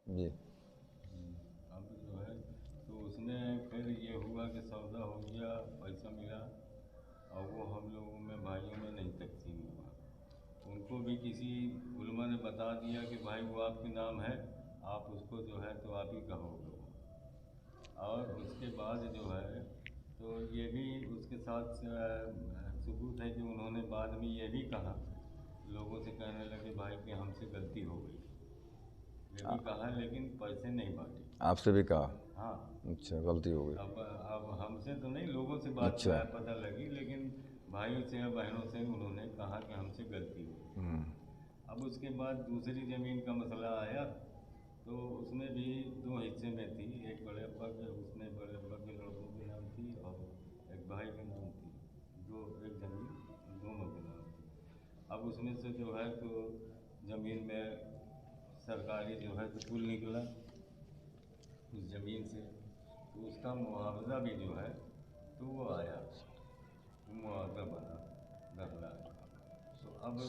جی اب جو ہے تو اس میں پھر یہ ہوا کہ سودا ہو گیا، پیسہ ملا، اور وہ ہم لوگوں میں بھائیوں میں نہیں تقسیم ہوا۔ ان کو بھی کسی علماء نے بتا دیا کہ بھائی وہ آپ کے نام ہے، آپ اس کو جو ہے تو آپ ہی کہو گے۔ اور اس کے بعد جو ہے تو یہ بھی اس کے ساتھ ثبوت ہے کہ انہوں نے بعد میں یہ بھی کہا، لوگوں سے کہنے لگے بھائی کہ ہم سے غلطی ہو گئی، یہ بھی کہا، لیکن پیسے نہیں بانٹے۔ آپ سے بھی کہا؟ ہاں، اچھا، غلطی ہو گئی۔ اب ہم سے تو نہیں، لوگوں سے بات اچھا۔ پتہ لگی، لیکن بھائیوں سے یا بہنوں سے انہوں نے کہا کہ ہم سے غلطی ہو گئی۔ اب اس کے بعد دوسری زمین کا مسئلہ آیا، تو اس میں بھی دو حصے میں تھی، ایک بڑے ابا کے، اس میں بڑے ابا کے لڑکوں کے نام تھی اور ایک بھائی کے نام تھی، ایک زمین دونوں کے نام تھی۔ اب اس میں سے جو ہے تو زمین میں سرکاری جو ہے تو پل نکلا اس زمین سے، تو اس کا معاوضہ بھی جو ہے تو وہ آیا، معاوضہ بنا 10 لاکھ کا۔ تو اب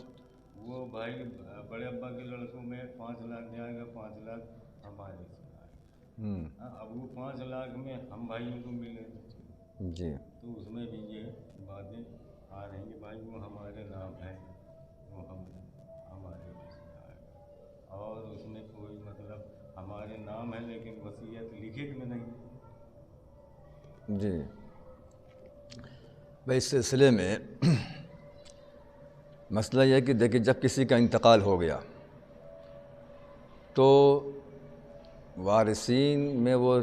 وہ بھائی بڑے ابا کے لڑکوں میں 5 لاکھ جائے گا، 5 لاکھ ہمارے سے آئے گا۔ اب وہ 5 لاکھ میں ہم بھائیوں کو ملے، جی تو اس میں بھی یہ باتیں آ رہی ہیں، بھائی وہ ہمارے نام ہے، وہ ہمارے سے آئے گا، اور اس میں کوئی مطلب ہمارے نام ہے لیکن وصیت لکھت میں نہیں۔ جی بھائی، اس سلسلے میں مسئلہ یہ ہے کہ دیکھیے، جب کسی کا انتقال ہو گیا تو وارثین میں وہ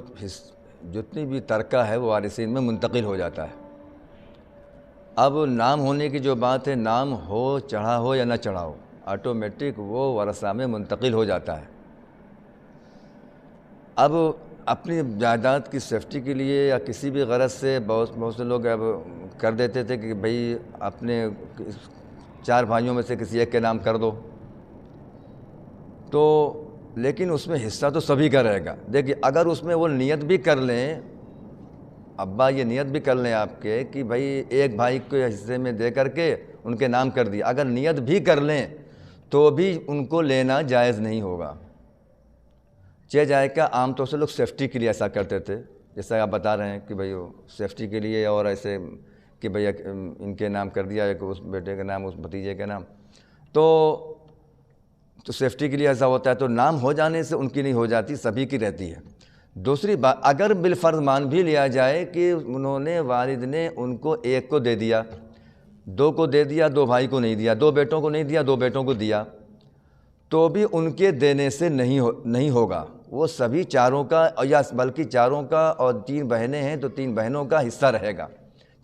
جتنی بھی ترکہ ہے وہ وارثین میں منتقل ہو جاتا ہے۔ اب نام ہونے کی جو بات ہے، نام ہو، چڑھا ہو یا نہ چڑھا ہو، آٹومیٹک وہ ورثہ میں منتقل ہو جاتا ہے۔ اب اپنی جائیداد کی سیفٹی کے لیے یا کسی بھی غرض سے بہت سے لوگ اب کر دیتے تھے کہ بھئی اپنے 4 بھائیوں میں سے کسی ایک کے نام کر دو، تو لیکن اس میں حصہ تو سبھی کا رہے گا۔ دیکھیے، اگر اس میں وہ نیت بھی کر لیں، ابا یہ نیت بھی کر لیں آپ کے کہ بھئی ایک بھائی کے حصے میں دے کر کے ان کے نام کر دیا، اگر نیت بھی کر لیں تو بھی ان کو لینا جائز نہیں ہوگا۔ جائے کہ عام طور سے لوگ سیفٹی کے لیے ایسا کرتے تھے، جیسا آپ بتا رہے ہیں کہ بھئی وہ سیفٹی کے لیے، اور ایسے کہ بھئی ان کے نام کر دیا، ایک اس بیٹے کے نام، اس بھتیجے کے نام، تو سیفٹی کے لیے ایسا ہوتا ہے۔ تو نام ہو جانے سے ان کی نہیں ہو جاتی، سبھی کی رہتی ہے۔ دوسری بات، اگر بالفرض مان بھی لیا جائے کہ انہوں نے، والد نے ان کو ایک کو دے دیا، 2 کو دے دیا، 2 بھائی کو نہیں دیا، 2 بیٹوں کو نہیں دیا، 2 بیٹوں کو دیا، تو بھی ان کے دینے سے نہیں ہوگا، وہ سبھی 4 کا، یا بلکہ 4 کا، اور 3 بہنیں ہیں تو 3 بہنوں کا حصہ رہے گا،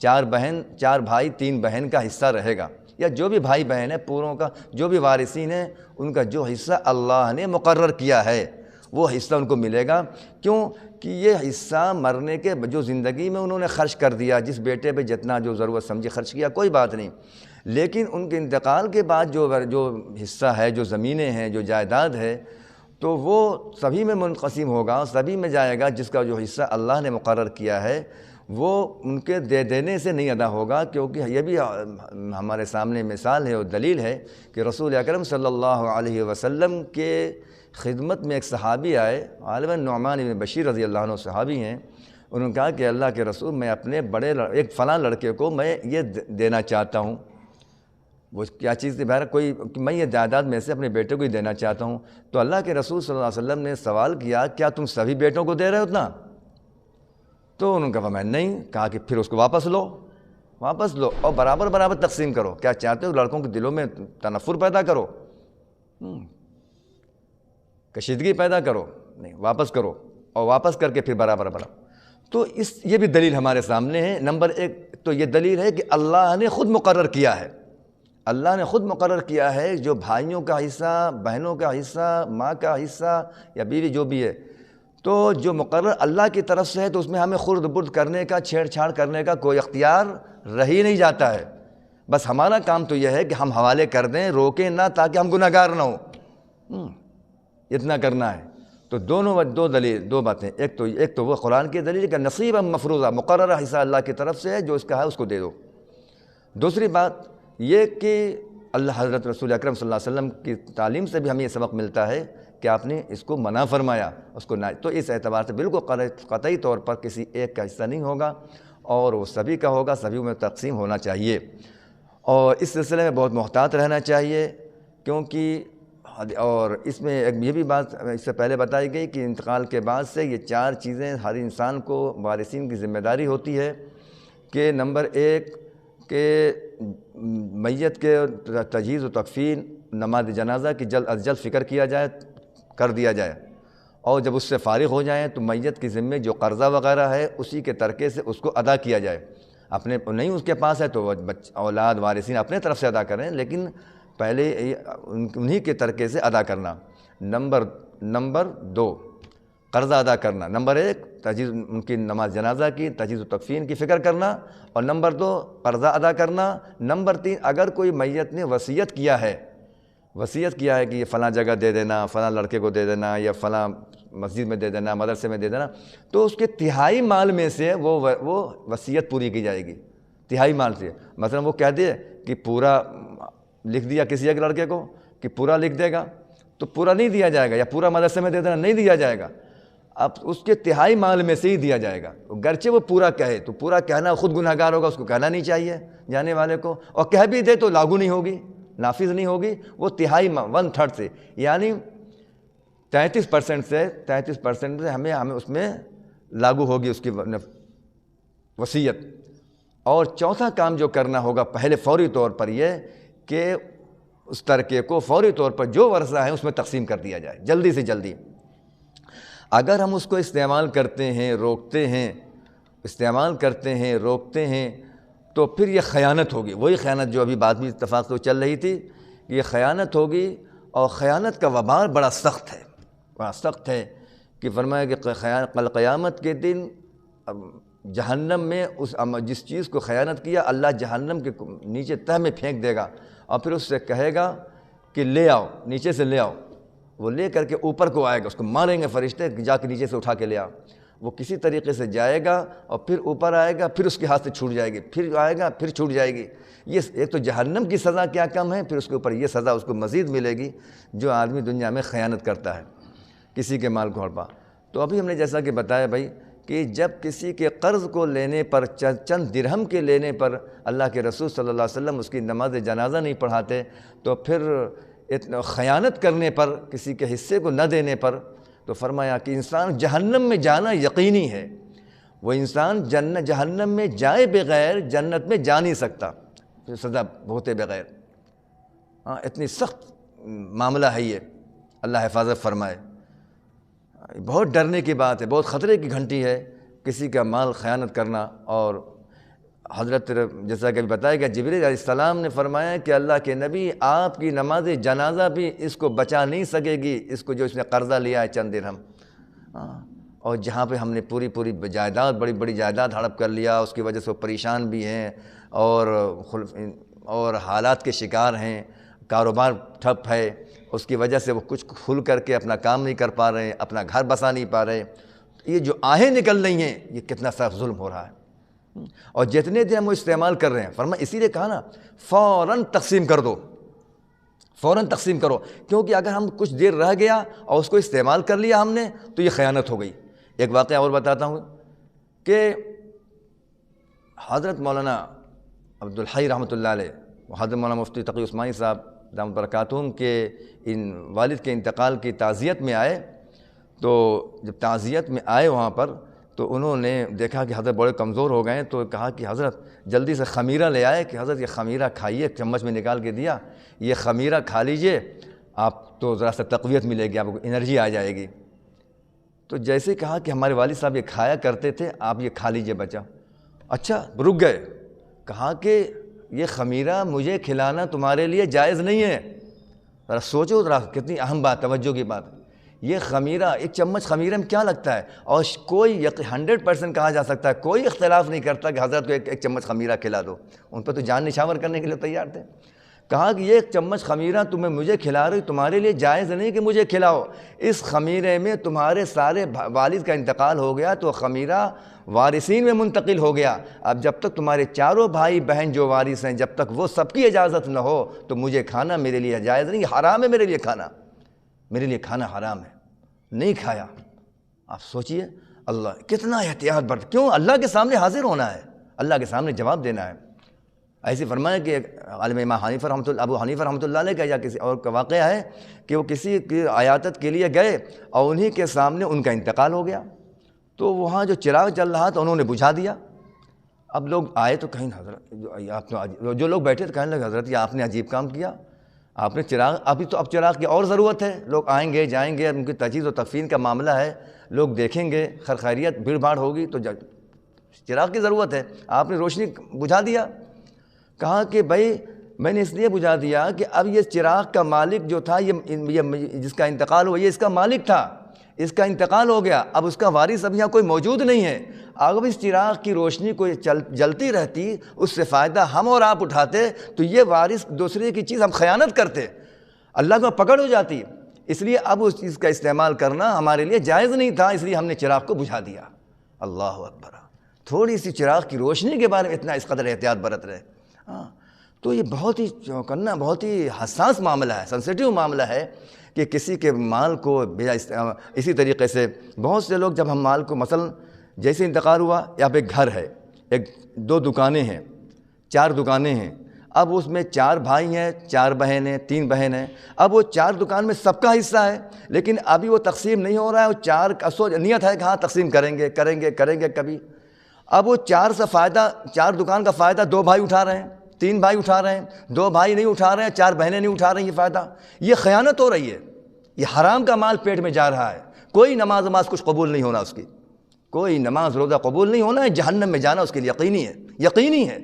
4 بھائی 3 بہن کا حصہ رہے گا، یا جو بھی بھائی بہن ہے پوروں کا، جو بھی وارثین ہیں ان کا جو حصہ اللہ نے مقرر کیا ہے وہ حصہ ان کو ملے گا۔ کیوں کہ یہ حصہ مرنے کے جو زندگی میں انہوں نے خرچ کر دیا، جس بیٹے پہ جتنا جو ضرورت سمجھی خرچ کیا، کوئی بات نہیں، لیکن ان کے انتقال کے بعد جو حصہ ہے، جو زمینیں ہیں، جو جائیداد ہے، تو وہ سبھی میں منقسم ہوگا، سبھی میں جائے گا، جس کا جو حصہ اللہ نے مقرر کیا ہے وہ ان کے دے دینے سے نہیں ادا ہوگا۔ کیونکہ یہ بھی ہمارے سامنے مثال ہے اور دلیل ہے کہ رسول اکرم صلی اللہ علیہ وسلم کے خدمت میں ایک صحابی آئے، غالباً نعمان بن بشیر رضی اللہ عنہ صحابی ہیں، انہوں نے کہا کہ اللہ کے رسول، میں اپنے ایک فلاں لڑکے کو میں یہ دینا چاہتا ہوں۔ وہ کیا چیز تھی؟ بہر کوئی، میں یہ جائیداد میں سے اپنے بیٹے کو ہی دینا چاہتا ہوں۔ تو اللہ کے رسول صلی اللہ علیہ وسلم نے سوال کیا، کیا تم سبھی بیٹوں کو دے رہے ہو اتنا؟ تو انہوں نے کہا میں نہیں۔ کہا کہ پھر اس کو واپس لو اور برابر تقسیم کرو۔ کیا چاہتے ہو لڑکوں کے دلوں میں تنفر پیدا کرو، کشیدگی پیدا کرو؟ نہیں، واپس کرو، اور واپس کر کے پھر برابر۔ تو یہ بھی دلیل ہمارے سامنے ہے۔ نمبر 1 تو یہ دلیل ہے کہ اللہ نے خود مقرر کیا ہے، اللہ نے خود مقرر کیا ہے، جو بھائیوں کا حصہ، بہنوں کا حصہ، ماں کا حصہ یا بیوی جو بھی ہے، تو جو مقرر اللہ کی طرف سے ہے، تو اس میں ہمیں خرد برد کرنے کا، چھیڑ چھاڑ کرنے کا کوئی اختیار رہ ہی نہیں جاتا ہے۔ بس ہمارا کام تو یہ ہے کہ ہم حوالے کر دیں، روکیں نہ، تاکہ ہم گناہ گار نہ ہوں، اتنا کرنا ہے۔ تو دو باتیں، ایک تو وہ قرآن کی دلیل کہ نصیبا مفروضہ، مقررہ حصہ اللہ کی طرف سے ہے، جو اس کا ہے اس کو دے دو۔ دوسری بات یہ کہ حضرت رسول اکرم صلی اللہ علیہ وسلم کی تعلیم سے بھی ہمیں یہ سبق ملتا ہے کہ آپ نے اس کو منع فرمایا اس کو نہ، تو اس اعتبار سے بالکل قطعی طور پر کسی ایک کا حصہ نہیں ہوگا اور وہ سبھی کا ہوگا، سبھی میں تقسیم ہونا چاہیے۔ اور اس سلسلے میں بہت محتاط رہنا چاہیے، کیونکہ اور اس میں ایک یہ بھی بات اس سے پہلے بتائی گئی کہ انتقال کے بعد سے یہ 4 چیزیں ہر انسان کو وارثین کی ذمہ داری ہوتی ہے کہ نمبر 1 کہ میت کے تجہیز و تکفین، نماز جنازہ کی جلد از جلد فکر کیا جائے، کر دیا جائے، اور جب اس سے فارغ ہو جائیں تو میت کی ذمے جو قرضہ وغیرہ ہے اسی کے ترکے سے اس کو ادا کیا جائے۔ اپنے نہیں اس کے پاس ہے تو اولاد وارثین اپنے طرف سے ادا کریں، لیکن پہلے انہی کے ترکے سے ادا کرنا۔ نمبر 2 قرضہ ادا کرنا، نمبر 1 تجہیز ان کی نماز جنازہ کی تجہیز و تکفین کی فکر کرنا، اور نمبر 2 قرضہ ادا کرنا۔ نمبر 3 اگر کوئی میت نے وصیت کیا ہے کہ یہ فلاں جگہ دے دینا، فلاں لڑکے کو دے دینا، یا فلاں مسجد میں دے دینا، مدرسے میں دے دینا، تو اس کے تہائی مال میں سے وہ وصیت پوری کی جائے گی، تہائی مال سے۔ مثلا وہ کہہ دے کہ پورا لکھ دیا کسی ایک لڑکے کو کہ پورا لکھ دے گا، تو پورا نہیں دیا جائے گا، یا پورا مدرسے میں دے دینا نہیں دیا جائے گا، اب اس کے تہائی مال میں سے ہی دیا جائے گا۔ گرچہ وہ پورا کہے تو پورا کہنا خود گنہگار ہوگا، اس کو کہنا نہیں چاہیے جانے والے کو، اور کہہ بھی دے تو لاگو نہیں ہوگی، نافذ نہیں ہوگی، وہ تہائی 1/3 سے، یعنی 33% سے ہمیں اس میں لاگو ہوگی اس کی وصیت۔ اور چوتھا کام جو کرنا ہوگا پہلے فوری طور پر یہ کہ اس ترکے کو فوری طور پر جو ورثہ ہے اس میں تقسیم کر دیا جائے، جلدی سے جلدی۔ اگر ہم اس کو استعمال کرتے ہیں روکتے ہیں تو پھر یہ خیانت ہوگی، وہی خیانت جو ابھی بعد میں اتفاق سے چل رہی تھی، یہ خیانت ہوگی، اور خیانت کا وبال بڑا سخت ہے کہ فرمایا کہ کل قیامت کے دن جہنم میں جس چیز کو خیانت کیا اللہ جہنم کے نیچے تہ میں پھینک دے گا، اور پھر اس سے کہے گا کہ لے آؤ، نیچے سے لے آؤ، وہ لے کر کے اوپر کو آئے گا، اس کو ماریں گے فرشتے کہ جا کے نیچے سے اٹھا کے لے آؤ، وہ کسی طریقے سے جائے گا اور پھر اوپر آئے گا، پھر اس کے ہاتھ سے چھوٹ جائے گی، پھر آئے گا پھر چھوٹ جائے گی۔ یہ ایک تو جہنم کی سزا کیا کم ہے، پھر اس کے اوپر یہ سزا اس کو مزید ملے گی جو آدمی دنیا میں خیانت کرتا ہے، کسی کے مال کو ہڑپا۔ تو ابھی ہم نے جیسا کہ بتایا بھائی کہ جب کسی کے قرض کو لینے پر، چند درہم کے لینے پر اللہ کے رسول صلی اللہ علیہ وسلم اس کی نماز جنازہ نہیں پڑھاتے، تو پھر خیانت کرنے پر، کسی کے حصے کو نہ دینے پر، تو فرمایا کہ انسان جہنم میں جانا یقینی ہے، وہ انسان جہنم میں جائے بغیر جنت میں جا نہیں سکتا، سزا بھگتے بغیر۔ اتنی سخت معاملہ ہے یہ، اللہ حفاظت فرمائے۔ بہت ڈرنے کی بات ہے، بہت خطرے کی گھنٹی ہے کسی کا مال خیانت کرنا۔ اور حضرت جیسا کہ بتایا گیا جبریل علیہ السلام نے فرمایا کہ اللہ کے نبی آپ کی نماز جنازہ بھی اس کو بچا نہیں سکے گی، اس کو جو اس نے قرضہ لیا ہے چند درہم، اور جہاں پہ ہم نے پوری جائیداد، بڑی جائیداد ہڑپ کر لیا، اس کی وجہ سے وہ پریشان بھی ہیں اور حالات کے شکار ہیں، کاروبار ٹھپ ہے، اس کی وجہ سے وہ کچھ کھل کر کے اپنا کام نہیں کر پا رہے ہیں، اپنا گھر بسا نہیں پا رہے، یہ جو آہیں نکل رہی ہیں یہ کتنا سخت ظلم ہو رہا ہے، اور جتنے دن ہم وہ استعمال کر رہے ہیں، فرمایا اسی لیے کہا نا فوراً تقسیم کر دو، فوراً تقسیم کرو، کیونکہ اگر ہم کچھ دیر رہ گیا اور اس کو استعمال کر لیا ہم نے تو یہ خیانت ہو گئی۔ ایک واقعہ اور بتاتا ہوں کہ حضرت مولانا عبدالحی رحمۃ اللہ علیہ، حضرت مولانا مفتی تقی عثمانی صاحب دامت برکاتہم کے ان والد کے انتقال کی تعزیت میں آئے، تو جب تعزیت میں آئے وہاں پر تو انہوں نے دیکھا کہ حضرت بڑے کمزور ہو گئے، تو کہا کہ حضرت جلدی سے خمیرہ لے آئے کہ حضرت یہ خمیرہ کھائیے، ایک چمچ میں نکال کے دیا، یہ خمیرہ کھا لیجئے، آپ تو ذرا سا تقویت ملے گی، آپ کو انرجی آ جائے گی۔ تو جیسے کہا کہ ہمارے والد صاحب یہ کھایا کرتے تھے، آپ یہ کھا لیجئے بچہ۔ اچھا، رک گئے، کہا کہ یہ خمیرہ مجھے کھلانا تمہارے لیے جائز نہیں ہے، ذرا سوچو، ذرا کتنی اہم بات، توجہ کی بات، یہ خمیرہ، ایک چمچ خمیرے میں کیا لگتا ہے، اور کوئی 100% کہا جا سکتا ہے، کوئی اختلاف نہیں کرتا کہ حضرت کو ایک چمچ خمیرہ کھلا دو، ان پہ تو جان نشاور کرنے کے لیے تیار تھے۔ کہا کہ یہ ایک چمچ خمیرہ مجھے کھلا رہی، تمہارے لیے جائز نہیں کہ مجھے کھلاؤ، اس خمیرے میں تمہارے سارے والد کا انتقال ہو گیا تو خمیرہ وارثین میں منتقل ہو گیا، اب جب تک تمہارے چاروں بھائی بہن جو وارث ہیں جب تک وہ سب کی اجازت نہ ہو تو مجھے کھانا میرے لیے جائز نہیں، حرام ہے میرے لیے کھانا۔ میرے لیے کھانا حرام ہے، نہیں کھایا۔ آپ سوچئے اللہ کتنا احتیاط برت، کیوں؟ اللہ کے سامنے حاضر ہونا ہے، اللہ کے سامنے جواب دینا ہے۔ ایسے فرمایا کہ عالم امام ابو حنیفہ رحمۃ اللہ علیہ کا یا کسی اور کا واقعہ ہے کہ وہ کسی کی عیادت کے لیے گئے اور انہی کے سامنے ان کا انتقال ہو گیا، تو وہاں جو چراغ جل رہا تھا انہوں نے بجھا دیا۔ اب لوگ آئے تو کہیں حضرت، جو لوگ بیٹھے تو کہنے لگے حضرت یہ آپ نے عجیب کام کیا، آپ نے چراغ، اب چراغ کی اور ضرورت ہے، لوگ آئیں گے جائیں گے، ان کی تجہیز و تکفین کا معاملہ ہے، لوگ دیکھیں گے، خیریت بھیڑ بھاڑ ہوگی تو چراغ کی ضرورت ہے، آپ نے روشنی بجھا دیا۔ کہا کہ بھائی میں نے اس لیے بجھا دیا کہ اب یہ چراغ کا مالک جو تھا، یہ جس کا انتقال ہوا، یہ اس کا مالک تھا، اس کا انتقال ہو گیا، اب اس کا وارث اب یہاں کوئی موجود نہیں ہے۔ اگر اس چراغ کی روشنی کوئی جلتی رہتی، اس سے فائدہ ہم اور آپ اٹھاتے تو یہ وارث دوسرے کی چیز ہم خیانت کرتے، اللہ کو پکڑ ہو جاتی، اس لیے اب اس چیز کا استعمال کرنا ہمارے لیے جائز نہیں تھا، اس لیے ہم نے چراغ کو بجھا دیا۔ اللہ اکبر، تھوڑی سی چراغ کی روشنی کے بارے میں اتنا اس قدر احتیاط برت رہے۔ تو یہ بہت ہی چوکنا، بہت ہی حساس معاملہ ہے، سینسیٹیو معاملہ ہے کہ کسی کے مال کو اسی طریقے سے بہت سے لوگ جب ہم مال کو مثلا جیسے انتقال ہوا، یہاں پہ ایک گھر ہے، دو دکانیں ہیں، 4 دکانیں ہیں، اب اس میں 4 بھائی ہیں، 4 بہن ہیں، 3 بہن ہیں، اب وہ 4 دکان میں سب کا حصہ ہے، لیکن ابھی وہ تقسیم نہیں ہو رہا ہے، وہ 4 کا نیت ہے کہ ہاں تقسیم کریں گے کبھی۔ اب وہ 4 سے فائدہ، 4 دکان کا فائدہ 2 بھائی اٹھا رہے ہیں، 3 بھائی اٹھا رہے ہیں، 2 بھائی نہیں اٹھا رہے ہیں، 4 بہنیں نہیں اٹھا رہی ہیں یہ فائدہ، یہ خیانت ہو رہی ہے، یہ حرام کا مال پیٹ میں جا رہا ہے۔ کوئی نماز کچھ قبول نہیں ہونا، اس کی کوئی نماز روزہ قبول نہیں ہونا ہے، جہنم میں جانا اس کے لیے یقینی ہے،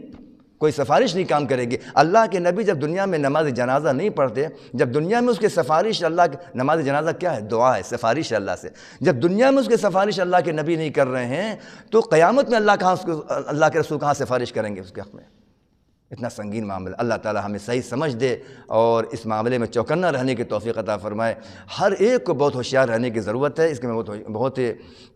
کوئی سفارش نہیں کام کرے گی۔ اللہ کے نبی جب دنیا میں نماز جنازہ نہیں پڑھتے، جب دنیا میں اس کے سفارش اللہ کے، نماز جنازہ کیا ہے؟ دعا ہے، سفارش ہے اللہ سے، جب دنیا میں اس کے سفارش اللہ کے نبی نہیں کر رہے ہیں تو قیامت میں اللہ کے رسول کہاں سفارش کریں گے اس کے حق میں؟ اتنا سنگین معاملہ۔ اللہ تعالی ہمیں صحیح سمجھ دے اور اس معاملے میں چوکنا رہنے کی توفیق عطا فرمائے۔ ہر ایک کو بہت ہوشیار رہنے کی ضرورت ہے، اس کے میں بہت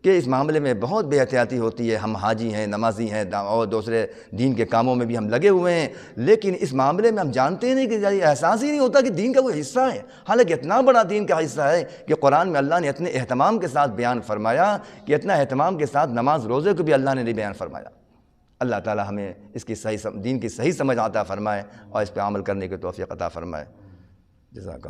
کہ اس معاملے میں بہت بے احتیاطی ہوتی ہے۔ ہم حاجی ہیں، نمازی ہیں اور دوسرے دین کے کاموں میں بھی ہم لگے ہوئے ہیں، لیکن اس معاملے میں ہم جانتے ہی نہیں کہ احساس ہی نہیں ہوتا کہ دین کا وہ حصہ ہے، حالانکہ اتنا بڑا دین کا حصہ ہے کہ قرآن میں اللہ نے اتنے اہتمام کے ساتھ بیان فرمایا کہ اتنا اہتمام کے ساتھ نماز روزے کو بھی اللہ نے نہیں بیان فرمایا۔ اللہ تعالی ہمیں اس کی دین کی صحیح سمجھ عطا فرمائے اور اس پہ عمل کرنے کی توفیق عطا فرمائے۔ جزاک اللہ۔